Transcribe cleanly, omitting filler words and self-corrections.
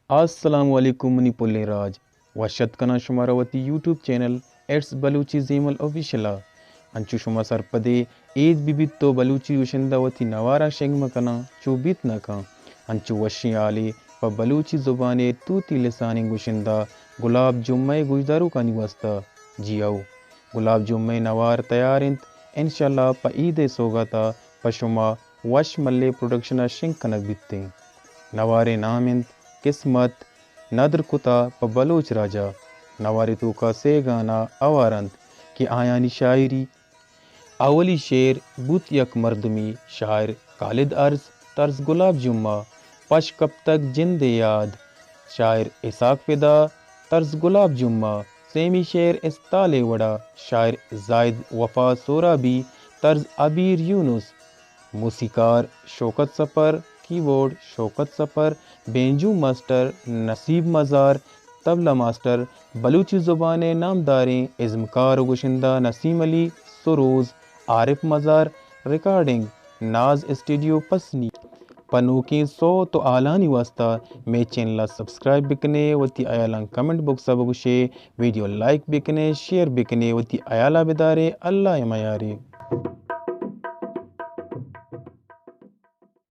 السلام علیکم منی پولے راج وشت کنا شماروتی یوٹیوب چینل ایٹس بلوچی زیمل اوفیشلا انچو شما سر پدے ایز بیت تو بلوچی وشندہ وتی نوارا شنگ مکنا چو بیت نکا انچو وشی آلے و بلوچی زبانے توتی لسانی گوشندہ گلاب جمعہ گوشدارو کانی واسطہ جی آو گلاب جمعہ نوار تیار انت انشاءاللہ پا عید سوگاتا پا شما وش ملے پروڈکشنہ شنگ کنک بیتے نوارے نام انت قسمت ندر کتا پا بلوچ راجا نواری تو کا سے گانا اوارند کہ آیانی شاعری اولی شعر بوت یک مردمی شاعر خالد ارز طرز گلاب جمعہ پش کب تک جند یاد شاعر اساق فدا طرز گلاب جمعہ سیمی شعر استالے وڑا شاعر زائد وفا سورابی طرز عبیر یونس موسیقار شوکت سفر کی بورڈ شوکت سفر بینجو ماسٹر نصیب مزار طبلہ ماسٹر بلوچی زبان نامداریں ازمکار و گشندہ نسیم علی سروز عارف مزار ریکارڈنگ ناز اسٹوڈیو پسنی پنوکی سو تو آلانی واسطہ میں چینل سبسکرائب بکنے وتی آیالان کمنٹ بکسا بگوشے ویڈیو لائک بکنے شیئر بکنے وتی آیالا بدارے اللہ یمایارے